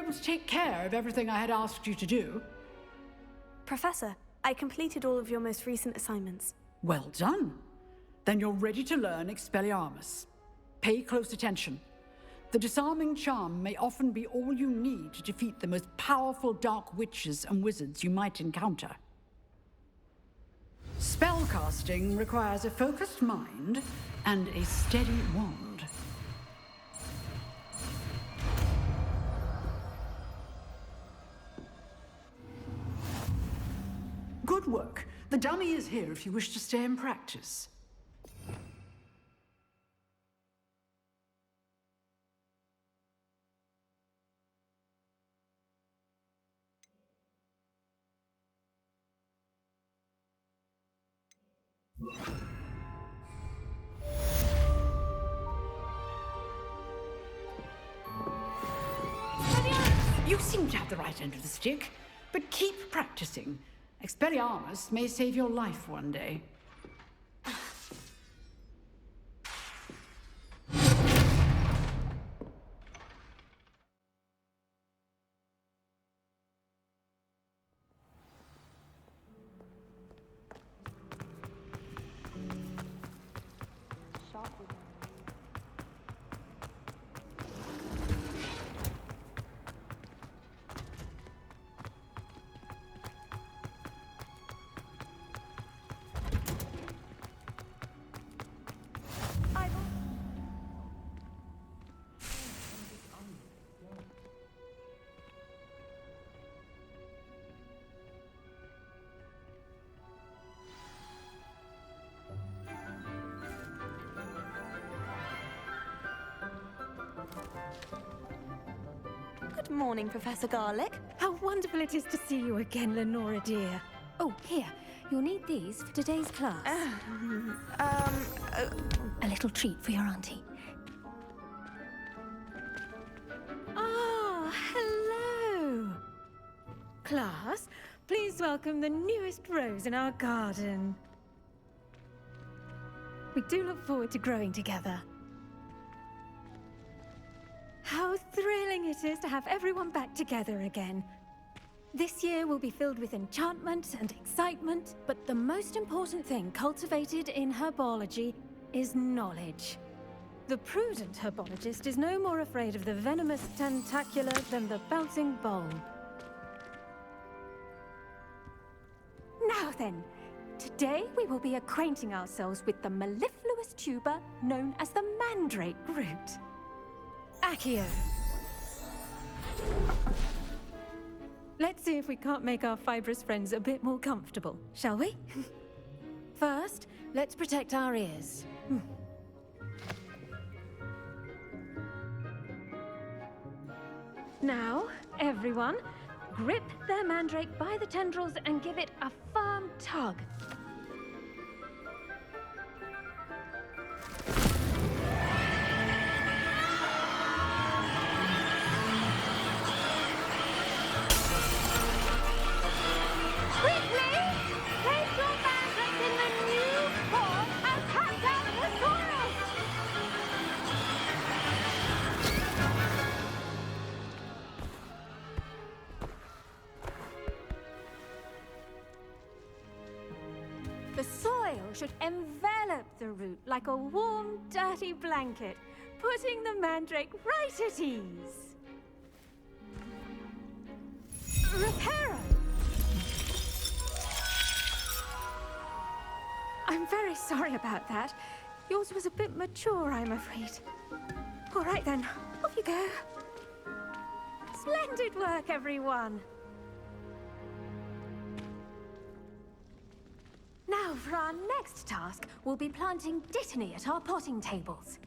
able to take care of everything I had asked you to do? Professor, I completed all of your most recent assignments. Well done. Then you're ready to learn Expelliarmus. Pay close attention. The disarming charm may often be all you need to defeat the most powerful dark witches and wizards you might encounter. Spellcasting requires a focused mind and a steady wand. Good work. The dummy is here if you wish to stay and practice. You seem to have the right end of the stick, but keep practicing. Expelliarmus may save your life one day. Good morning, Professor Garlick. How wonderful it is to see you again, Lenora dear. Oh, here. You'll need these for today's class. A little treat for your auntie. Ah, hello. Class, please welcome the newest rose in our garden. We do look forward to growing together. How thrilling it is to have everyone back together again. This year will be filled with enchantment and excitement, but the most important thing cultivated in herbology is knowledge. The prudent herbologist is no more afraid of the venomous tentacula than the bouncing bulb. Now then, today we will be acquainting ourselves with the mellifluous tuber known as the mandrake root. Accio. Let's see if we can't make our fibrous friends a bit more comfortable, shall we? First, let's protect our ears. Now, everyone, grip their mandrake by the tendrils and give it a firm tug. The soil should envelop the root like a warm, dirty blanket, putting the mandrake right at ease. Reparo! I'm very sorry about that. Yours was a bit mature, I'm afraid. All right then, off you go. Splendid work, everyone. Now, for our next task, we'll be planting dittany at our potting tables.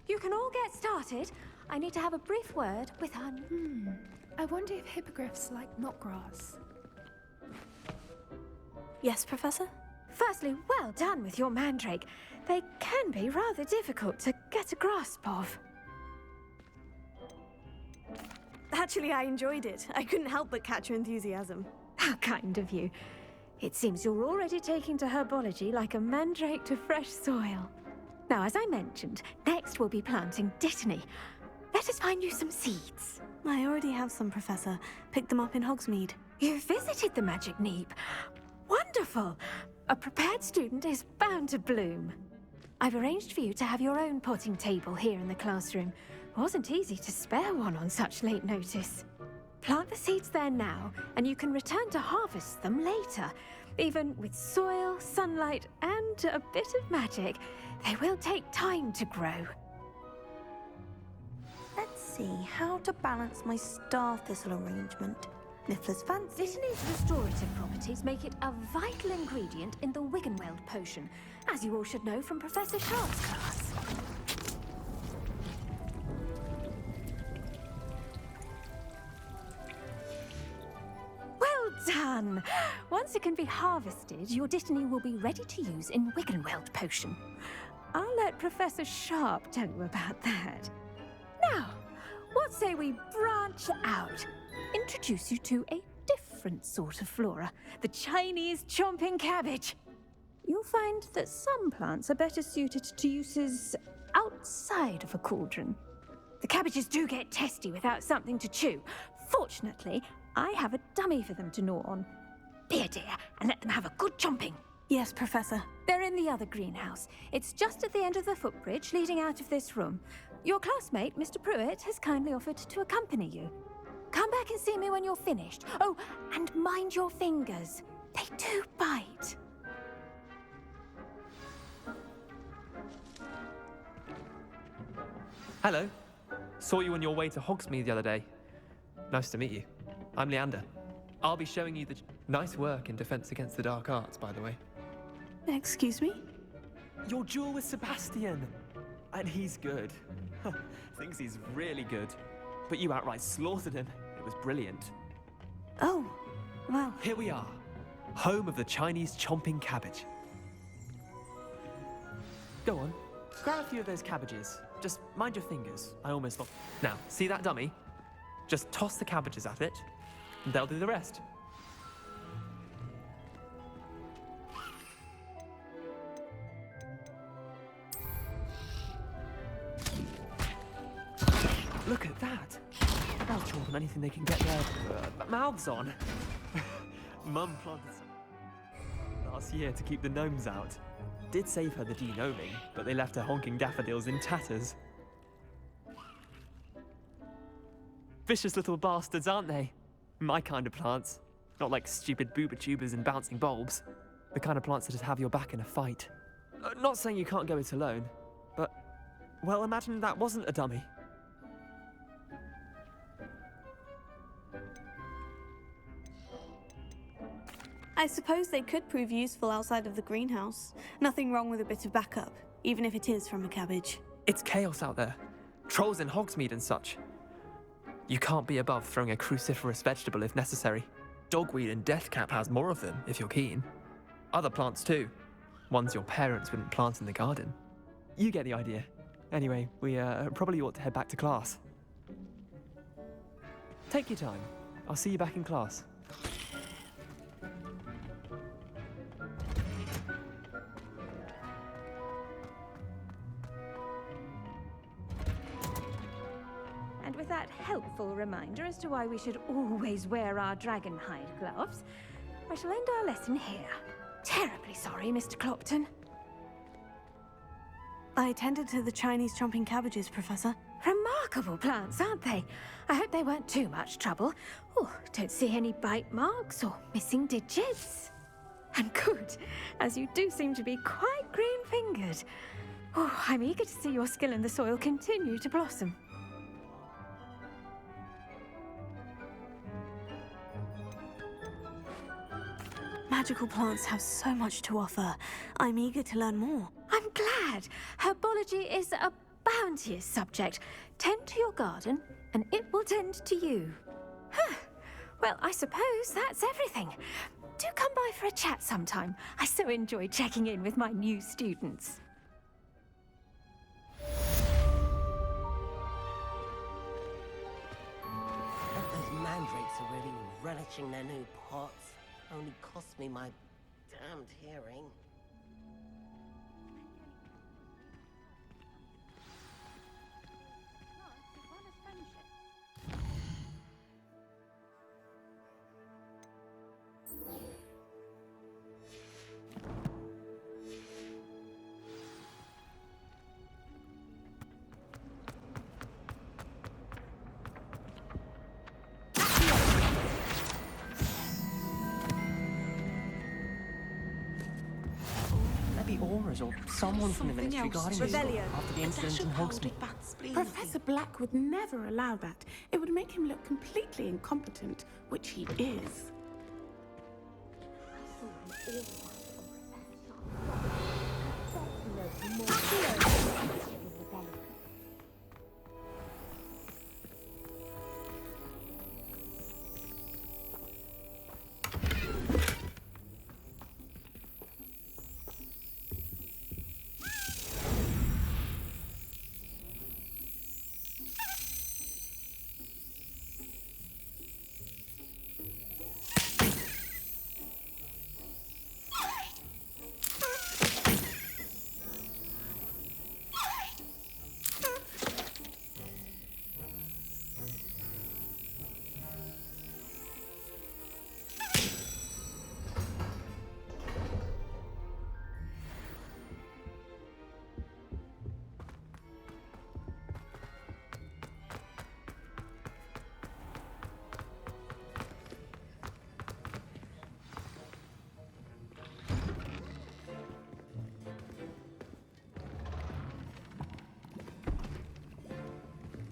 You can all get started. I need to have a brief word with our... I wonder if hippogriffs like knotgrass. Yes, Professor? Firstly, well done with your mandrake. They can be rather difficult to get a grasp of. Actually, I enjoyed it. I couldn't help but catch your enthusiasm. How kind of you. It seems you're already taking to herbology like a mandrake to fresh soil. Now, as I mentioned, next we'll be planting dittany. Let us find you some seeds. I already have some, Professor. Picked them up in Hogsmeade. You visited the Magic Neep. Wonderful! A prepared student is bound to bloom. I've arranged for you to have your own potting table here in the classroom. Wasn't easy to spare one on such late notice. Plant the seeds there now, and you can return to harvest them later. Even with soil, sunlight, and a bit of magic, they will take time to grow. Let's see how to balance my star thistle arrangement. Niffler's fancy. Dittany's restorative properties make it a vital ingredient in the Wiggenweld potion, as you all should know from Professor Sharp's class. Well done! Once it can be harvested, your Dittany will be ready to use in Wiggenweld potion. I'll let Professor Sharp tell you about that. Now, what say we branch out? Introduce you to a different sort of flora, the Chinese chomping cabbage. You'll find that some plants are better suited to uses outside of a cauldron. The cabbages do get testy without something to chew. Fortunately, I have a dummy for them to gnaw on. Be a dear and let them have a good chomping. Yes, Professor. They're in the other greenhouse. It's just at the end of the footbridge leading out of this room. Your classmate, Mr. Pruitt, has kindly offered to accompany you. Come back and see me when you're finished. Oh, and mind your fingers. They do bite. Hello. Saw you on your way to Hogsmeade the other day. Nice to meet you. I'm Leander. I'll be showing you the... Nice work in Defense Against the Dark Arts, by the way. Excuse me? Your duel with Sebastian! And he's good. Thinks he's really good. But you outright slaughtered him. It was brilliant. Oh, well. Here we are. Home of the Chinese chomping cabbage. Go on. Grab a few of those cabbages. Just mind your fingers. I almost lost... Now, see that dummy? Just toss the cabbages at it, and they'll do the rest. Look at that. They'll chomp on anything they can get their mouths on. Mum planted some last year to keep the gnomes out. Did save her the de-gnoming, but they left her honking daffodils in tatters. Vicious little bastards, aren't they? My kind of plants. Not like stupid booba tubers and bouncing bulbs. The kind of plants that just have your back in a fight. Not saying you can't go it alone, but... Well, imagine that wasn't a dummy. I suppose they could prove useful outside of the greenhouse. Nothing wrong with a bit of backup, even if it is from a cabbage. It's chaos out there. Trolls in Hogsmeade and such. You can't be above throwing a cruciferous vegetable if necessary. Dogweed and deathcap has more of them, if you're keen. Other plants too. Ones your parents wouldn't plant in the garden. You get the idea. Anyway, we probably ought to head back to class. Take your time. I'll see you back in class. And with that helpful reminder as to why we should always wear our dragonhide gloves, I shall end our lesson here. Terribly sorry, Mr. Clopton. I attended to the Chinese chomping cabbages, Professor. Remarkable plants, aren't they? I hope they weren't too much trouble. Oh, don't see any bite marks or missing digits. And good, as you do seem to be quite green-fingered. Oh, I'm eager to see your skill in the soil continue to blossom. Magical plants have so much to offer. I'm eager to learn more. I'm glad. Herbology is a bounteous subject. Tend to your garden, and it will tend to you. Huh. Well, I suppose that's everything. Do come by for a chat sometime. I so enjoy checking in with my new students. Bet those mandrakes are really relishing their new pots. Only cost me my damned hearing. might be auras or someone from the Something Ministry else. guarding us Rebellion. after the incident in Hogsmeade. Professor Black would never allow that. It would make him look completely incompetent, which he is.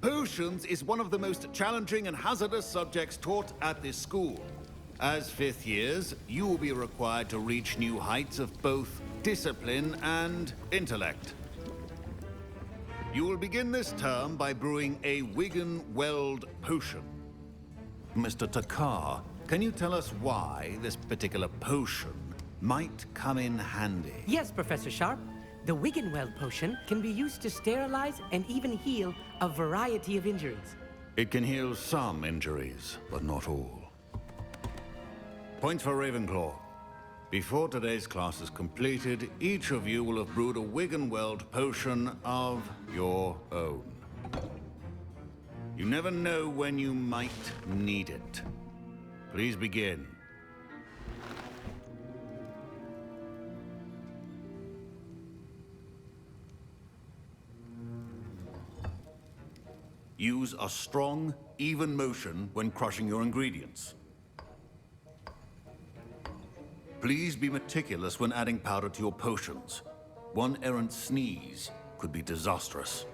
Potions is one of the most challenging and hazardous subjects taught at this school. As fifth years, you will be required to reach new heights of both discipline and intellect. You will begin this term by brewing a Wigan-Weld potion. Mr. Takar, can you tell us why this particular potion might come in handy? Yes, Professor Sharp. The Wiggenweld potion can be used to sterilize and even heal a variety of injuries. It can heal some injuries, but not all. Points for Ravenclaw. Before today's class is completed, each of you will have brewed a Wiggenweld potion of your own. You never know when you might need it. Please begin. Use a strong, even motion when crushing your ingredients. Please be meticulous when adding powder to your potions. One errant sneeze could be disastrous.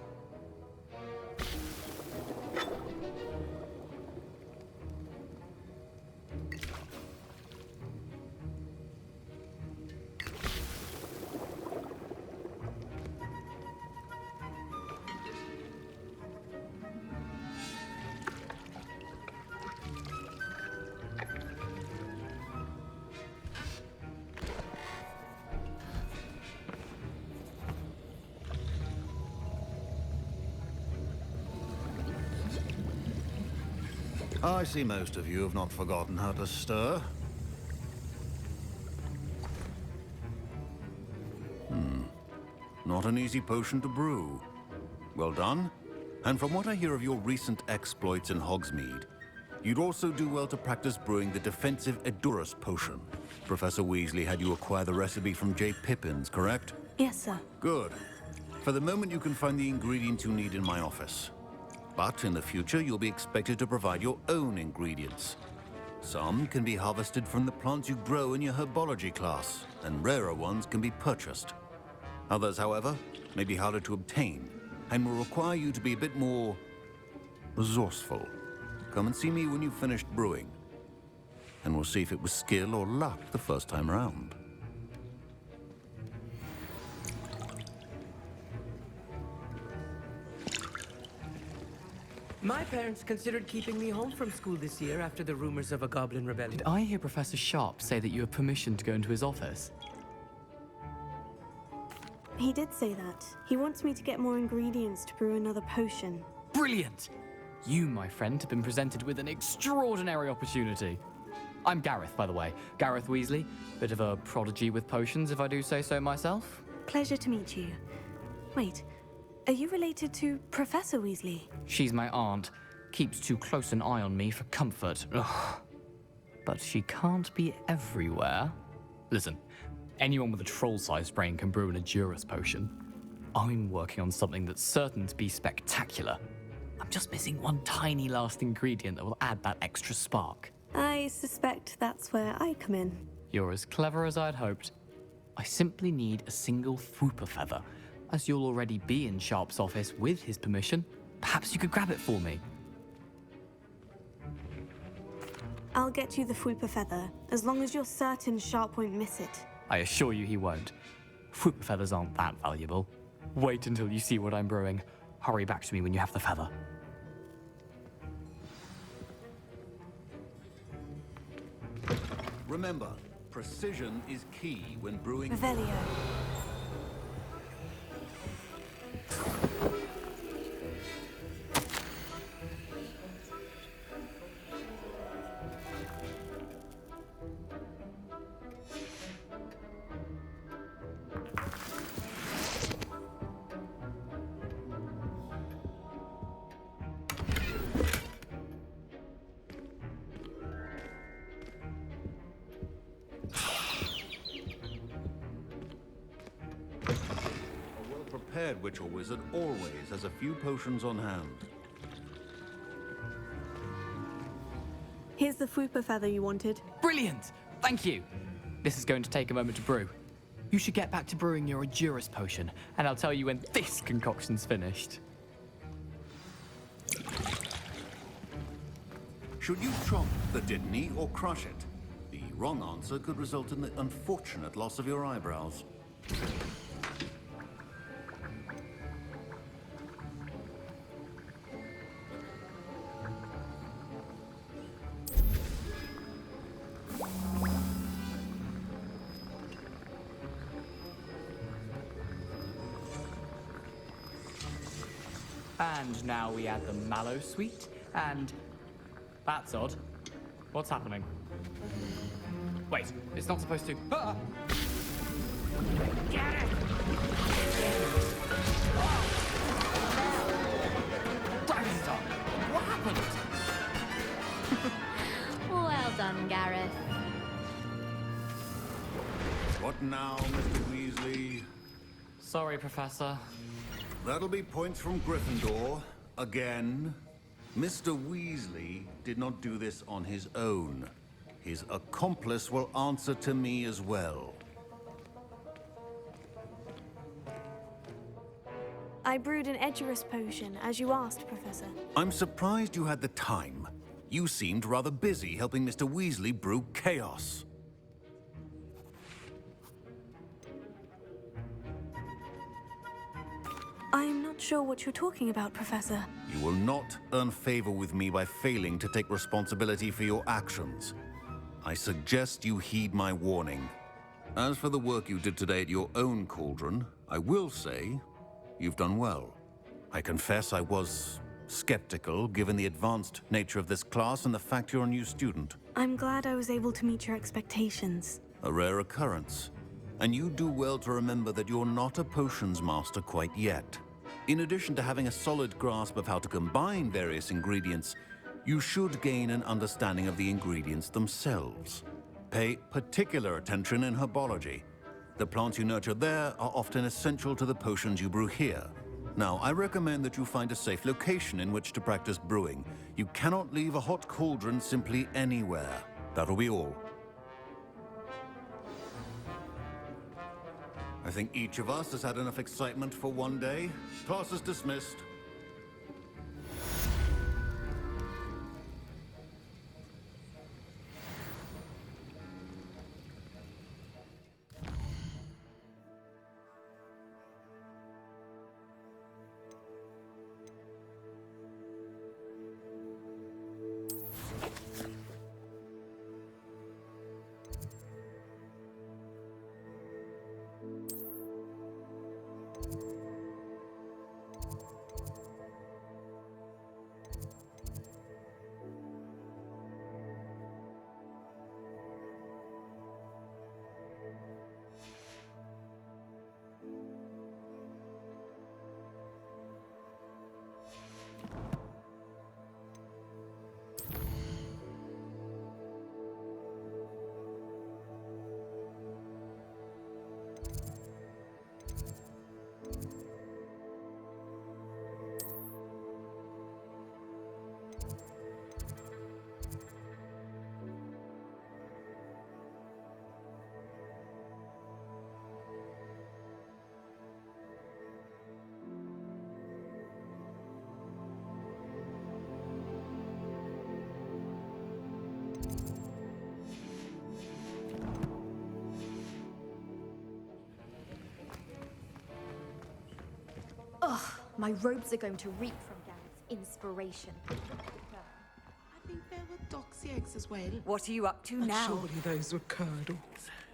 I see most of you have not forgotten how to stir. Not an easy potion to brew. Well done. And from what I hear of your recent exploits in Hogsmeade, you'd also do well to practice brewing the defensive Edurus potion. Professor Weasley had you acquire the recipe from J. Pippins, correct? Yes, sir. Good. For the moment, you can find the ingredients you need in my office. But in the future, you'll be expected to provide your own ingredients. Some can be harvested from the plants you grow in your herbology class, and rarer ones can be purchased. Others, however, may be harder to obtain, and will require you to be a bit more resourceful. Come and see me when you've finished brewing, and we'll see if it was skill or luck the first time around. My parents considered keeping me home from school this year after the rumors of a goblin rebellion. Did I hear Professor Sharp say that you have permission to go into his office? He did say that. He wants me to get more ingredients to brew another potion. Brilliant! You, my friend, have been presented with an extraordinary opportunity. I'm Gareth, by the way. Gareth Weasley. Bit of a prodigy with potions, if I do say so myself. Pleasure to meet you. Wait, are you related to Professor Weasley? She's my aunt. Keeps too close an eye on me for comfort. Ugh. But she can't be everywhere. Listen, anyone with a troll-sized brain can brew an Edurus potion. I'm working on something that's certain to be spectacular. I'm just missing one tiny last ingredient that will add that extra spark. I suspect that's where I come in. You're as clever as I'd hoped. I simply need a single Fwooper feather. As you'll already be in Sharp's office with his permission, perhaps you could grab it for me. I'll get you the Fwooper feather, as long as you're certain Sharp won't miss it. I assure you he won't. Fwooper feathers aren't that valuable. Wait until you see what I'm brewing. Hurry back to me when you have the feather. Remember, precision is key when brewing. Revelio. Prepared witch or wizard always has a few potions on hand. Here's the Fwooper feather you wanted. Brilliant! Thank you! This is going to take a moment to brew. You should get back to brewing your Adurus potion, and I'll tell you when this concoction's finished. Should you chomp the Didney or crush it? The wrong answer could result in the unfortunate loss of your eyebrows. And now we add the mallow sweet, and... That's odd. What's happening? Wait, it's not supposed to... Ah! Get it! Dragon's Tongue! What happened? Well done, Gareth. What now, Mr. Weasley? Sorry, Professor. That'll be points from Gryffindor. Again. Mr. Weasley did not do this on his own. His accomplice will answer to me as well. I brewed an Edurus potion, as you asked, Professor. I'm surprised you had the time. You seemed rather busy helping Mr. Weasley brew chaos. I'm not sure what you're talking about, Professor. You will not earn favor with me by failing to take responsibility for your actions. I suggest you heed my warning. As for the work you did today at your own cauldron, I will say you've done well. I confess I was skeptical, given the advanced nature of this class and the fact you're a new student. I'm glad I was able to meet your expectations. A rare occurrence. And you do well to remember that you're not a potions master quite yet. In addition to having a solid grasp of how to combine various ingredients, you should gain an understanding of the ingredients themselves. Pay particular attention in herbology. The plants you nurture there are often essential to the potions you brew here. Now, I recommend that you find a safe location in which to practice brewing. You cannot leave a hot cauldron simply anywhere. That'll be all. I think each of us has had enough excitement for one day. Class is dismissed. Ugh, my robes are going to reek from Garrett's inspiration. I think there were doxy eggs as well. What are you up to And now? surely those were curdles.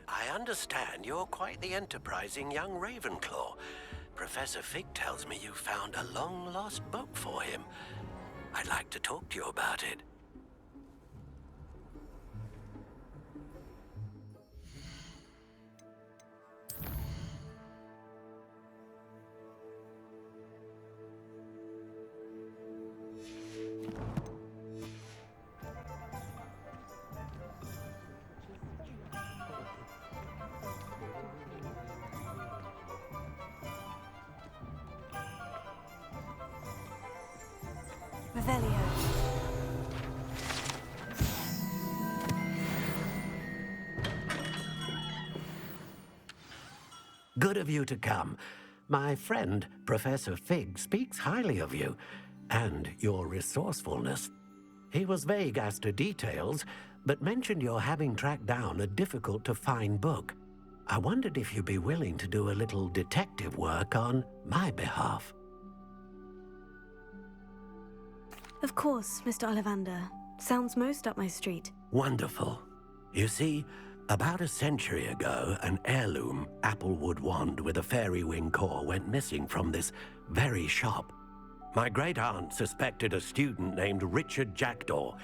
I understand you're quite the enterprising young Ravenclaw. Professor Fig tells me you found a long-lost book for him. I'd like to talk to you about it. Revelio. Good of you to come. My friend, Professor Fig, speaks highly of you and your resourcefulness. He was vague as to details, but mentioned your having tracked down a difficult-to-find book. I wondered if you'd be willing to do a little detective work on my behalf. Of course, Mr. Ollivander. Sounds most up my street. Wonderful. You see, about a century ago, an heirloom applewood wand with a fairy wing core went missing from this very shop. My great-aunt suspected a student named Richard Jackdaw.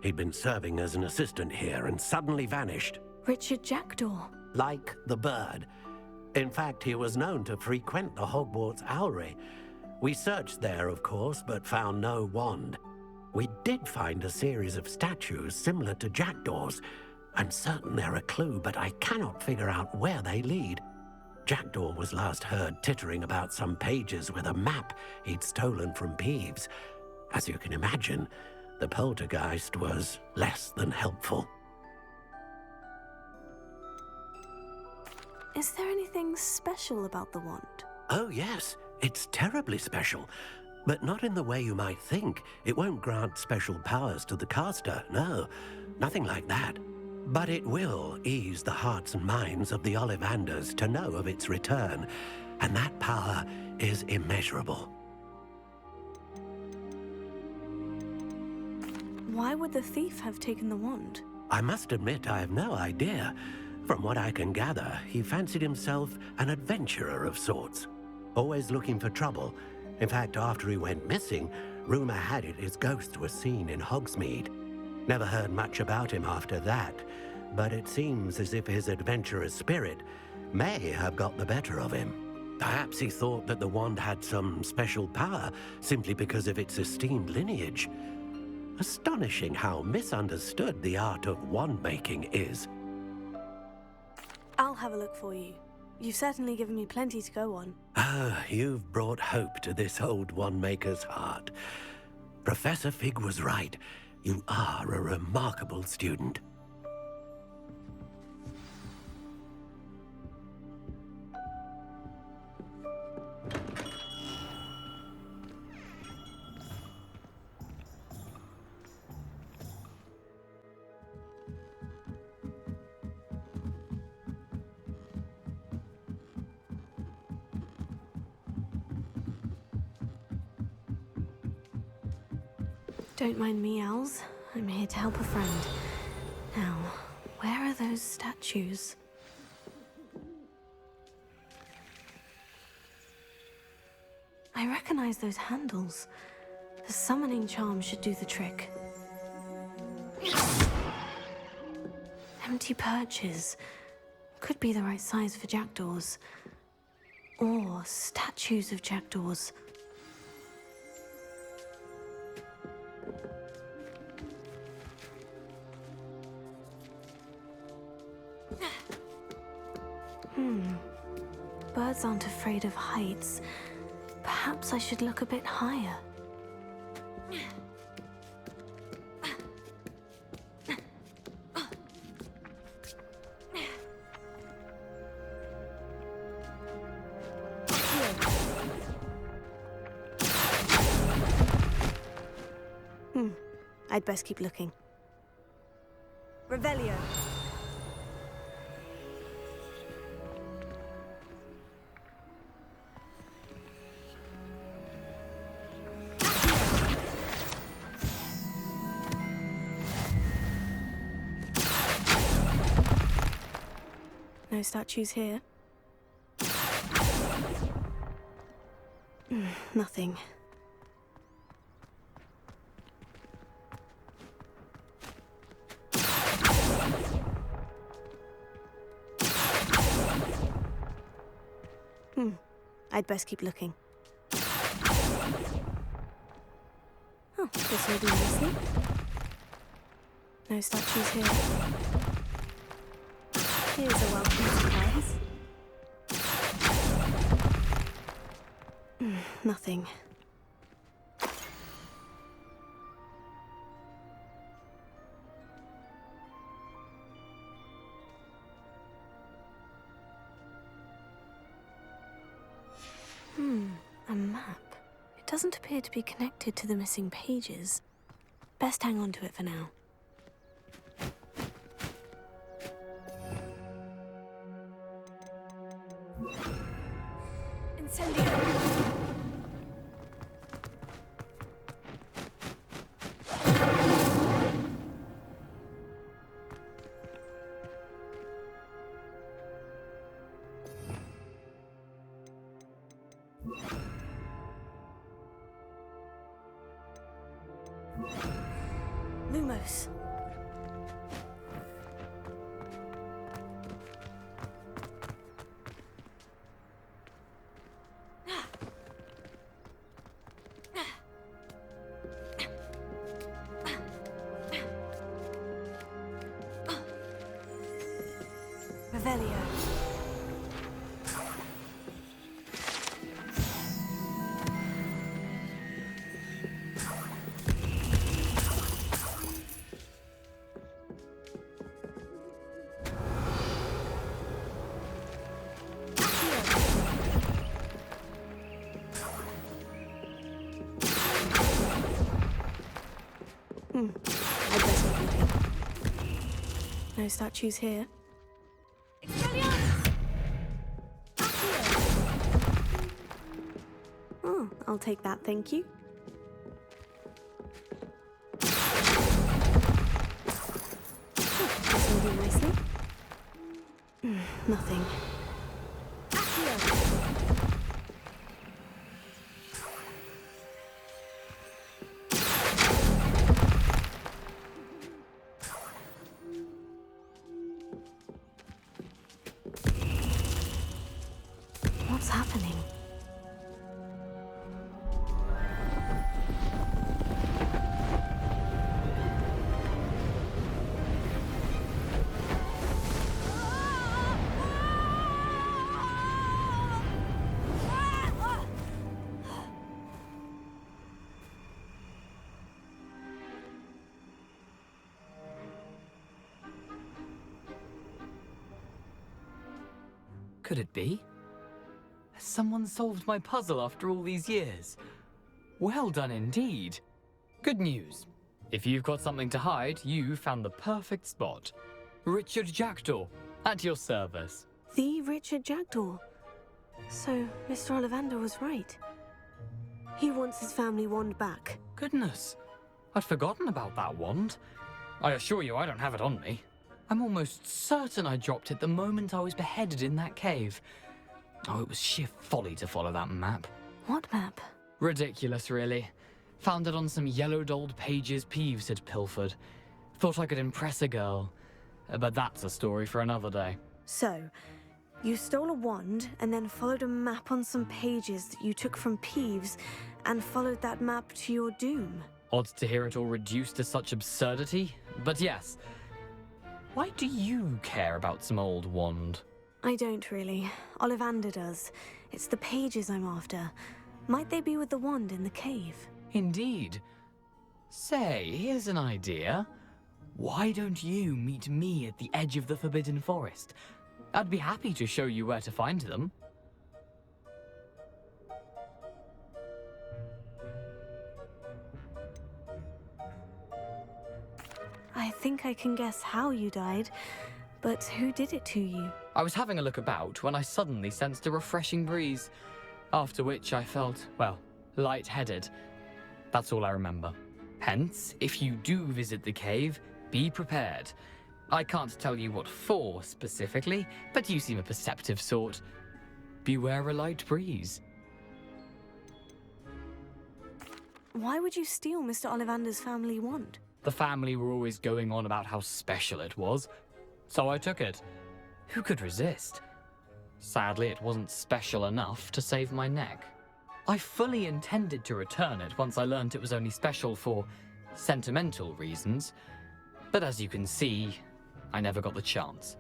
He'd been serving as an assistant here and suddenly vanished. Richard Jackdaw? Like the bird. In fact, he was known to frequent the Hogwarts Owlry. We searched there, of course, but found no wand. We did find a series of statues similar to Jackdaw's. I'm certain they're a clue, but I cannot figure out where they lead. Jackdaw was last heard tittering about some pages with a map he'd stolen from Peeves. As you can imagine, the poltergeist was less than helpful. Is there anything special about the wand? Oh, yes. It's terribly special. But not in the way you might think. It won't grant special powers to the caster, no. Nothing like that. But it will ease the hearts and minds of the Ollivanders to know of its return. And that power is immeasurable. Why would the thief have taken the wand? I must admit I have no idea. From what I can gather, he fancied himself an adventurer of sorts. Always looking for trouble. In fact, after he went missing, rumor had it his ghost was seen in Hogsmeade. Never heard much about him after that, but it seems as if his adventurous spirit may have got the better of him. Perhaps he thought that the wand had some special power simply because of its esteemed lineage. Astonishing how misunderstood the art of wand-making is. I'll have a look for you. You've certainly given me plenty to go on. Ah, you've brought hope to this old wand-maker's heart. Professor Fig was right. You are a remarkable student. Don't mind me, owls. I'm here to help a friend. Now, where are those statues? I recognize those handles. The summoning charm should do the trick. Empty perches. Could be the right size for jackdaws. Or statues of jackdaws. Birds aren't afraid of heights. Perhaps I should look a bit higher. I'd best keep looking. Revelio. No statues here. Nothing. I'd best keep looking. Oh, this will be easy. No statues here. Here's a welcome surprise. Nothing. A map. It doesn't appear to be connected to the missing pages. Best hang on to it for now. Incendio! Lumos. Revelio. I'd best keep looking. No statues here. Oh, I'll take that, thank you. This will do nicely. Nothing. What's happening? Could it be? Has someone solved my puzzle after all these years? Well done indeed. Good news. If you've got something to hide, you found the perfect spot. Richard Jackdaw, at your service. The Richard Jackdaw. So, Mr. Ollivander was right. He wants his family wand back. Goodness, I'd forgotten about that wand. I assure you I don't have it on me. I'm almost certain I dropped it the moment I was beheaded in that cave. Oh, it was sheer folly to follow that map. What map? Ridiculous, really. Found it on some yellowed old pages Peeves had pilfered. Thought I could impress a girl. But that's a story for another day. So, you stole a wand and then followed a map on some pages that you took from Peeves and followed that map to your doom. Odd to hear it all reduced to such absurdity, but yes. Why do you care about some old wand? I don't really. Ollivander does. It's the pages I'm after. Might they be with the wand in the cave? Indeed. Say, here's an idea. Why don't you meet me at the edge of the Forbidden Forest? I'd be happy to show you where to find them. I think I can guess how you died, but who did it to you? I was having a look about when I suddenly sensed a refreshing breeze, after which I felt, well, lightheaded. That's all I remember. Hence, if you do visit the cave, be prepared. I can't tell you what for specifically, but you seem a perceptive sort. Beware a light breeze. Why would you steal Mr. Ollivander's family wand? The family were always going on about how special it was, so I took it. Who could resist? Sadly, it wasn't special enough to save my neck. I fully intended to return it once I learned it was only special for sentimental reasons, but as you can see, I never got the chance.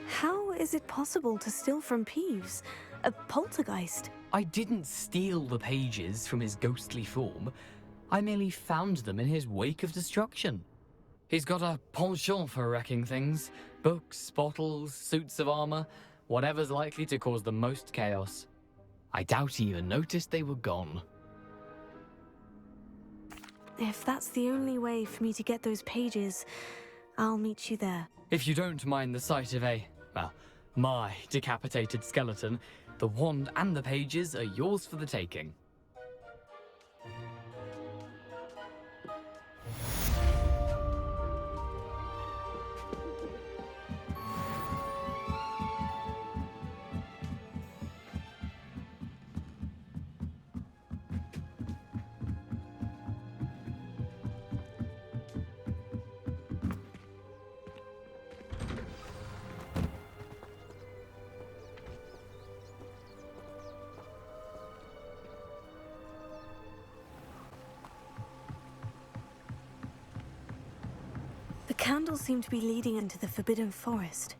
How is it possible to steal from Peeves? A poltergeist? I didn't steal the pages from his ghostly form. I merely found them in his wake of destruction. He's got a penchant for wrecking things. Books, bottles, suits of armor, whatever's likely to cause the most chaos. I doubt he even noticed they were gone. If that's the only way for me to get those pages, I'll meet you there. If you don't mind the sight of my decapitated skeleton, the wand and the pages are yours for the taking. The candles seem to be leading into the Forbidden Forest.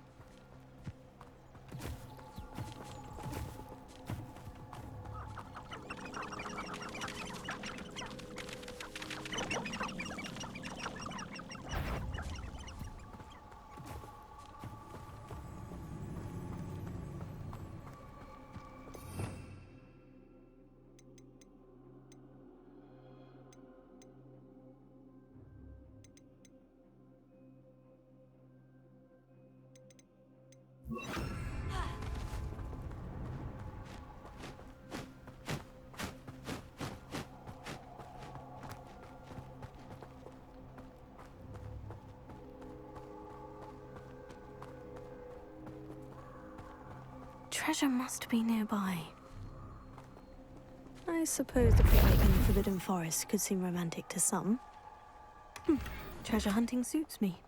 Treasure must be nearby. I suppose the picnic in the Forbidden Forest could seem romantic to some. Treasure hunting suits me.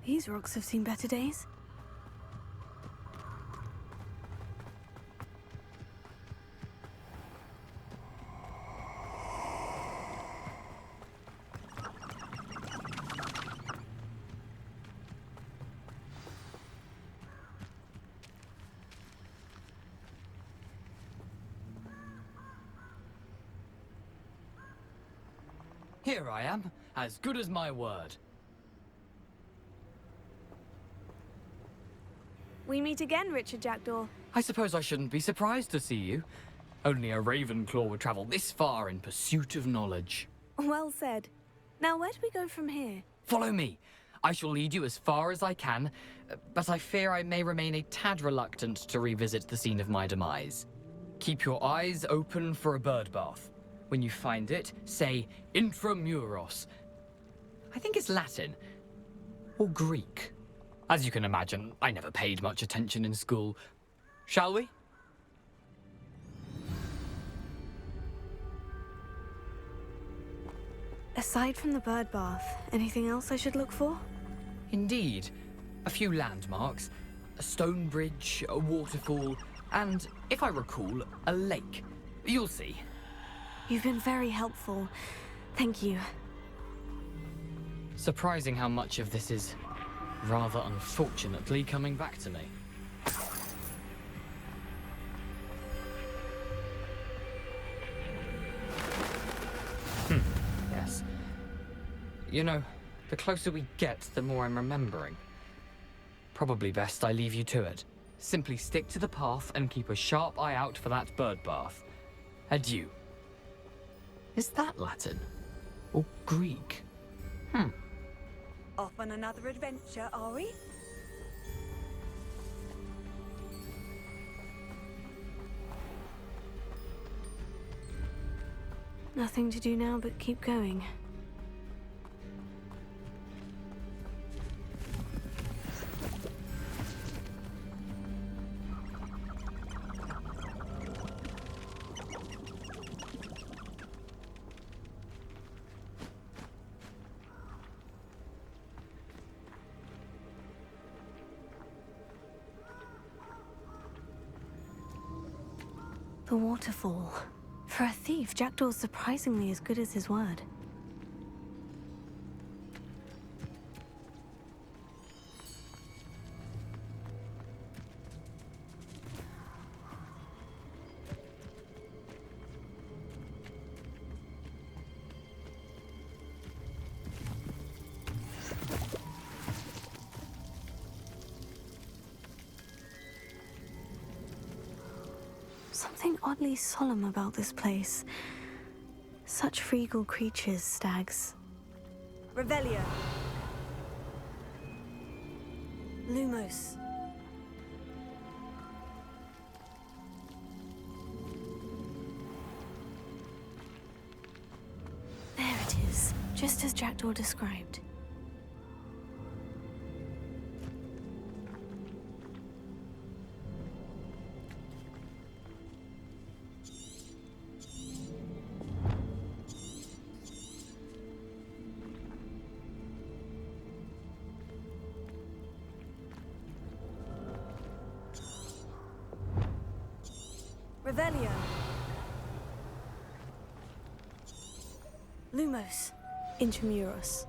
These rocks have seen better days. Here I am, as good as my word. We meet again, Richard Jackdaw. I suppose I shouldn't be surprised to see you. Only a Ravenclaw would travel this far in pursuit of knowledge. Well said. Now, where do we go from here? Follow me. I shall lead you as far as I can, but I fear I may remain a tad reluctant to revisit the scene of my demise. Keep your eyes open for a bird bath. When you find it, say intramuros. I think it's Latin. Or Greek. As you can imagine, I never paid much attention in school. Shall we? Aside from the bird bath, anything else I should look for? Indeed. A few landmarks. A stone bridge, a waterfall, and, if I recall, a lake. You'll see. You've been very helpful. Thank you. Surprising how much of this is, rather unfortunately, coming back to me. Yes. You know, the closer we get, the more I'm remembering. Probably best I leave you to it. Simply stick to the path and keep a sharp eye out for that bird bath. Adieu. Is that Latin? Or Greek? Off on another adventure, are we? Nothing to do now but keep going. The waterfall. For a thief, Jackdaw's surprisingly as good as his word. Something oddly solemn about this place. Such regal creatures, stags. Revelio. Lumos. There it is, just as Jackdaw described. Revelio. Lumos. Intramuros.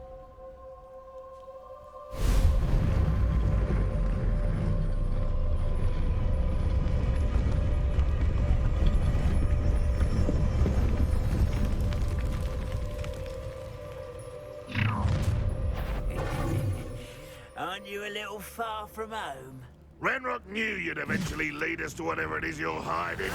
Aren't you a little far from home? Ranrock knew you'd eventually lead us to whatever it is you're hiding.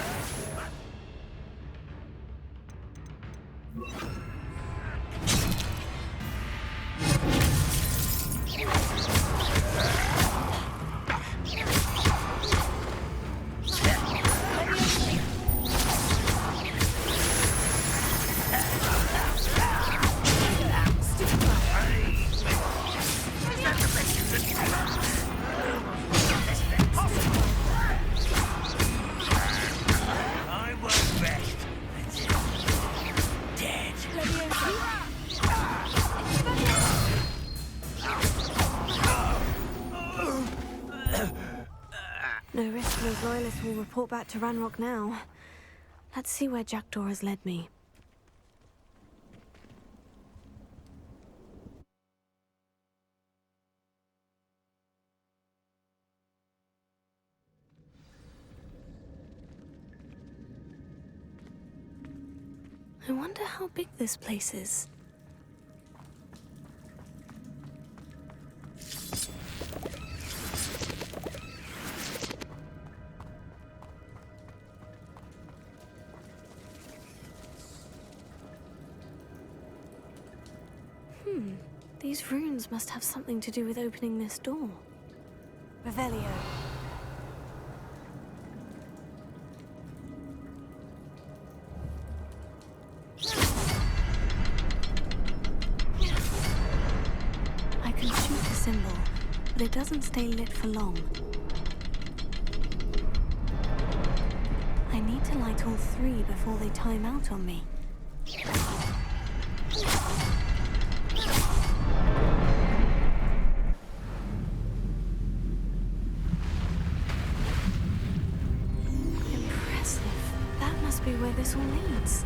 No risk those loyalists will report back to Ranrock now. Let's see where Jackdaw has led me. I wonder how big this place is. These runes must have something to do with opening this door. Revelio. I can shoot the symbol, but it doesn't stay lit for long. I need to light all three before they time out on me. Impressive. That must be where this all leads.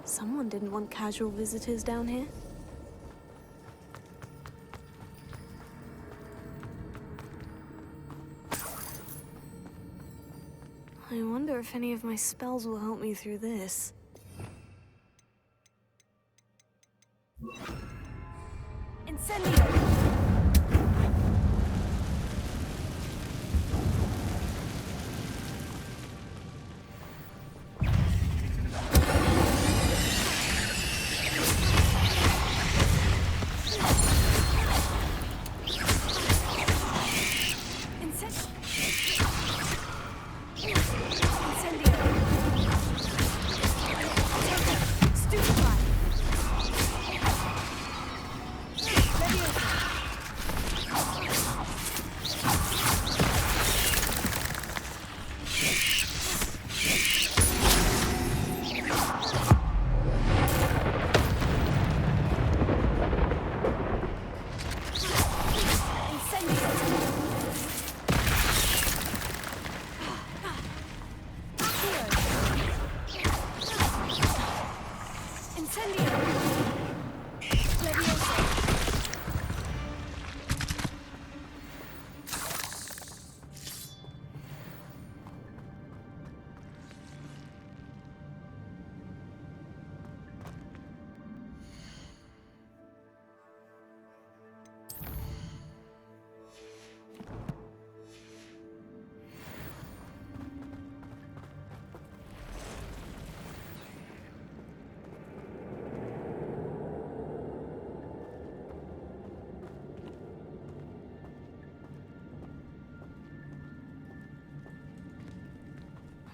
Someone didn't want casual visitors down here. I wonder if any of my spells will help me through this. Incendio!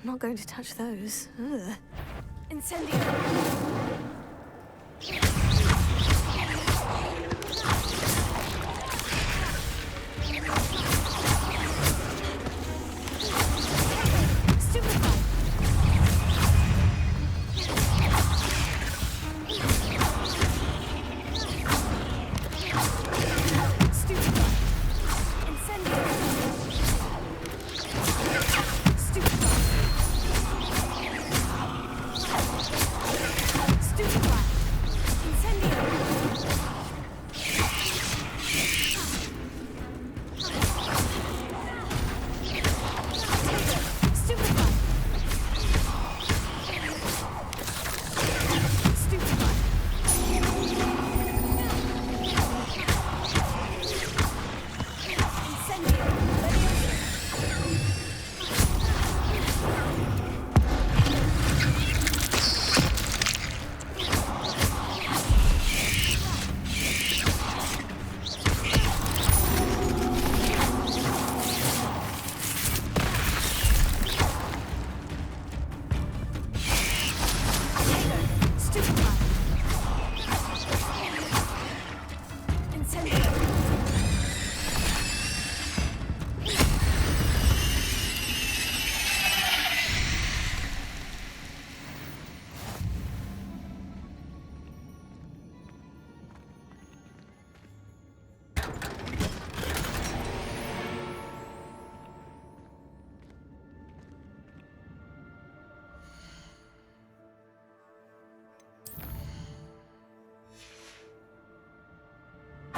I'm not going to touch those. Ugh. Incendio!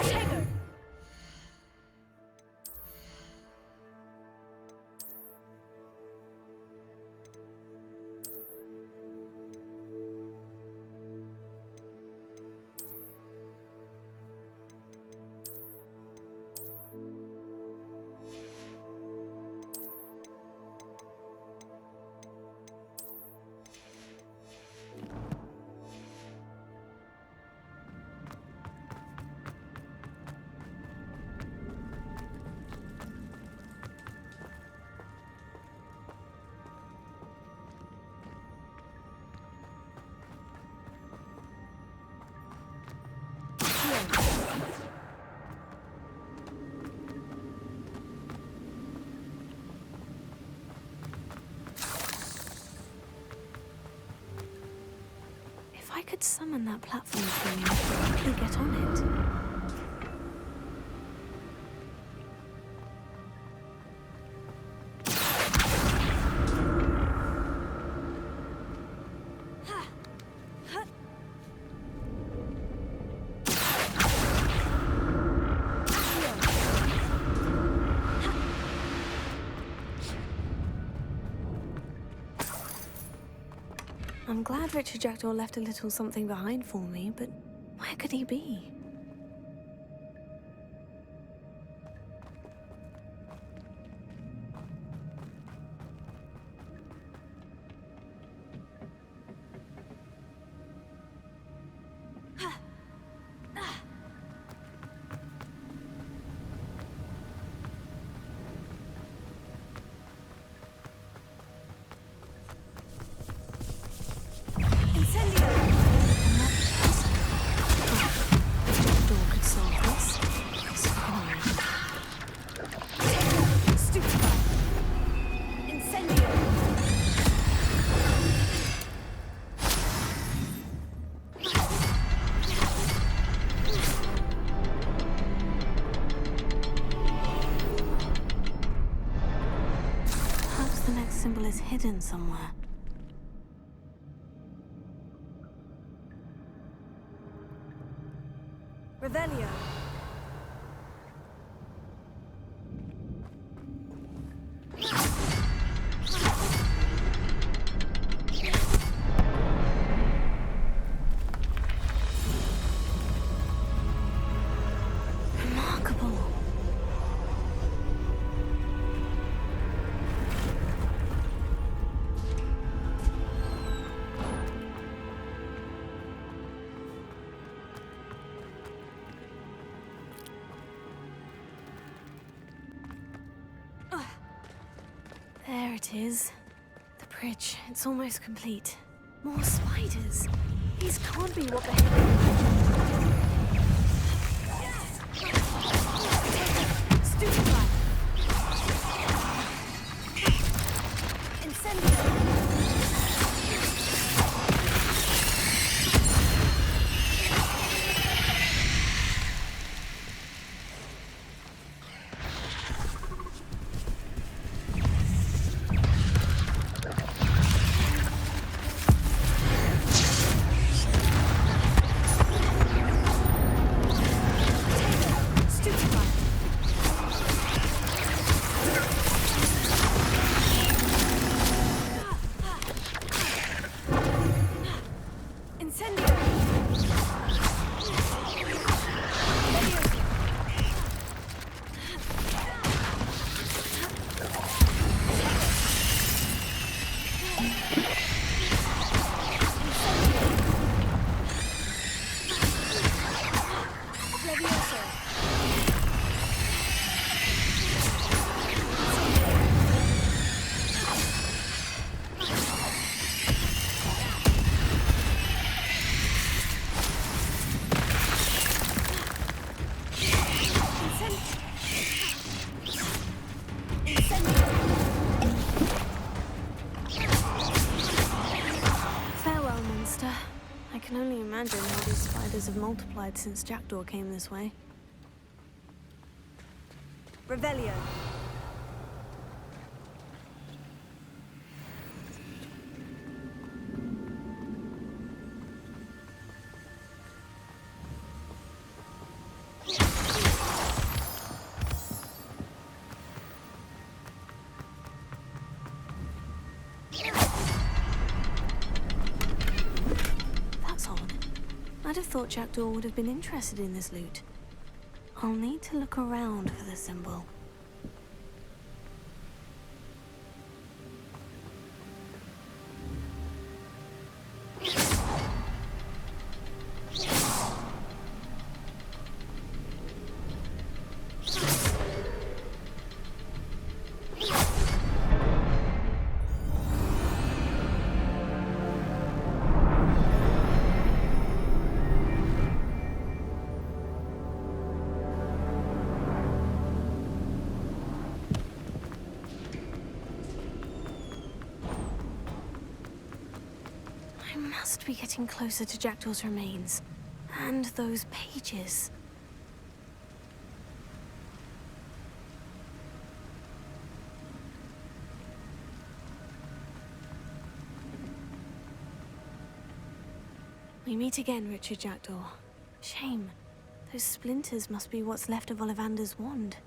Tego! could summon that platform to me and quickly get on it. I'm glad Richard Jackdaw left a little something behind for me, but where could he be? Symbol is hidden somewhere. Revelio. Remarkable. There it is. The bridge. It's almost complete. More spiders. These can't be what the Stupefy. Incendio. I can only imagine how these spiders have multiplied since Jackdaw came this way. Revelio. I'd have thought Jackdaw would have been interested in this loot. I'll need to look around for the symbol. must be getting closer to Jackdaw's remains. And those pages. We meet again, Richard Jackdaw. Shame. Those splinters must be what's left of Ollivander's wand.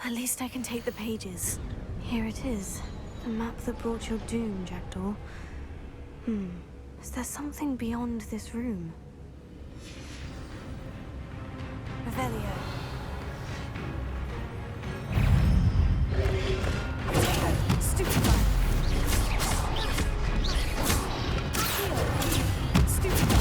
At least I can take the pages. Here it is. The map that brought your doom, Jackdaw. Is there something beyond this room? Revelio. Stupefy. Stupefy.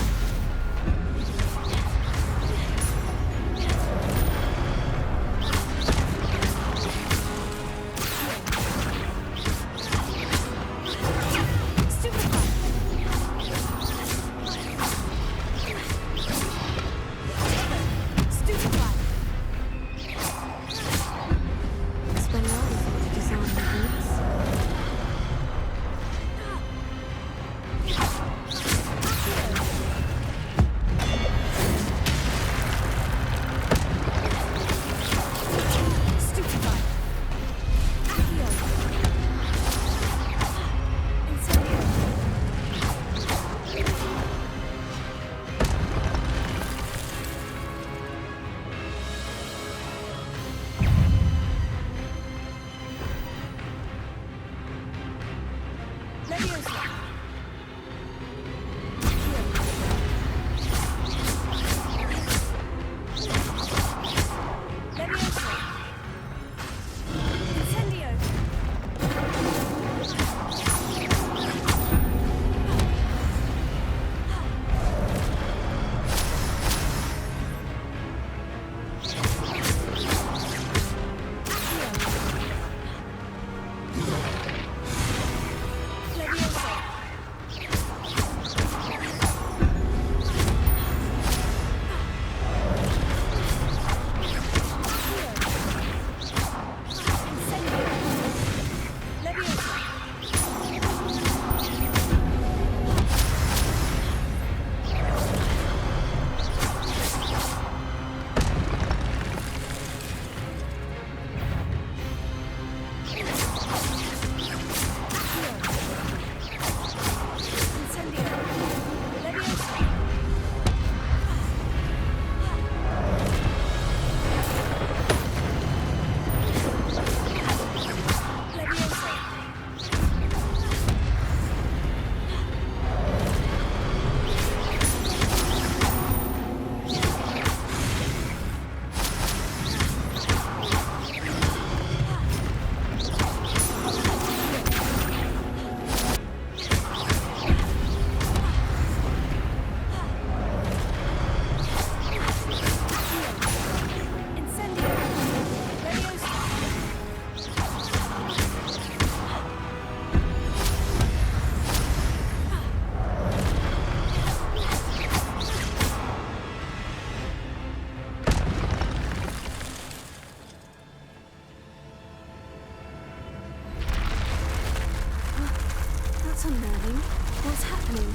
That's unnerving. What's happening?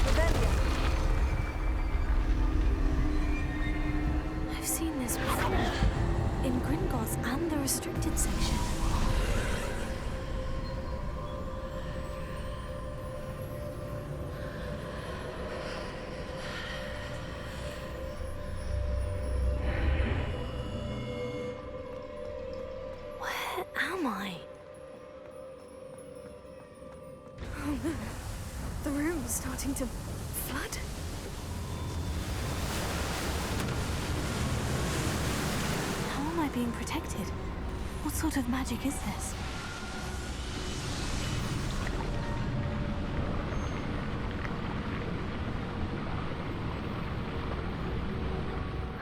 Revelio. I've seen this before. In Gringotts and the restricted section. Where am I? Oh no. The room is starting to flood. How am I being protected? What sort of magic is this?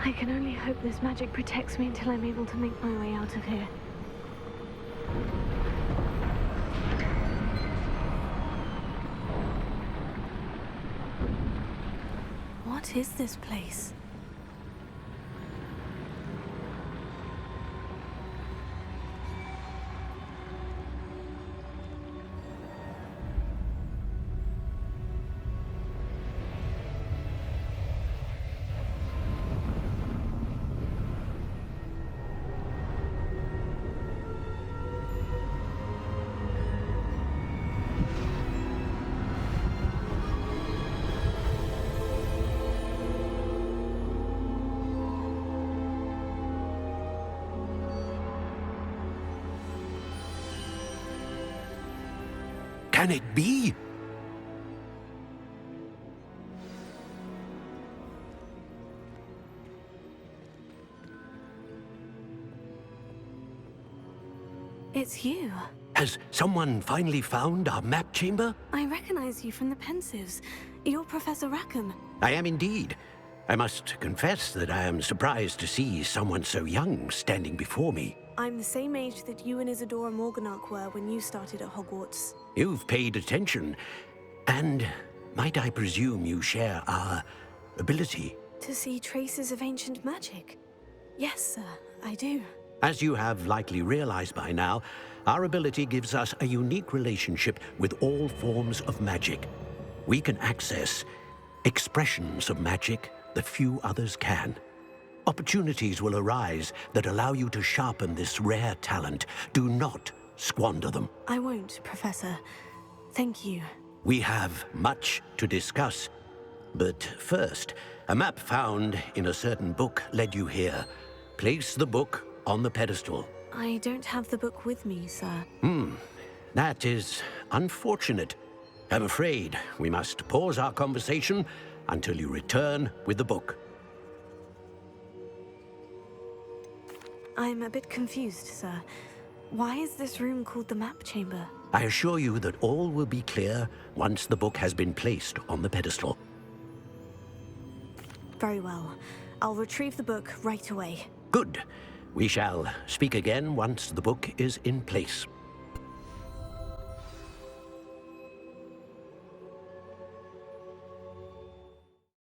I can only hope this magic protects me until I'm able to make my way out of here. What is this place? Can it be? It's you. Has someone finally found our map chamber? I recognize you from the Pensives. You're Professor Rackham. I am indeed. I must confess that I am surprised to see someone so young standing before me. I'm the same age that you and Isadora Morganach were when you started at Hogwarts. You've paid attention. And might I presume you share our ability? To see traces of ancient magic? Yes, sir, I do. As you have likely realized by now, our ability gives us a unique relationship with all forms of magic. We can access expressions of magic that few others can. Opportunities will arise that allow you to sharpen this rare talent. Do not squander them. I won't, Professor. Thank you. We have much to discuss. But first, a map found in a certain book led you here. Place the book on the pedestal. I don't have the book with me, sir. That is unfortunate. I'm afraid we must pause our conversation until you return with the book. I'm a bit confused, sir. Why is this room called the map chamber? I assure you that all will be clear once the book has been placed on the pedestal. Very well. I'll retrieve the book right away. Good. We shall speak again once the book is in place.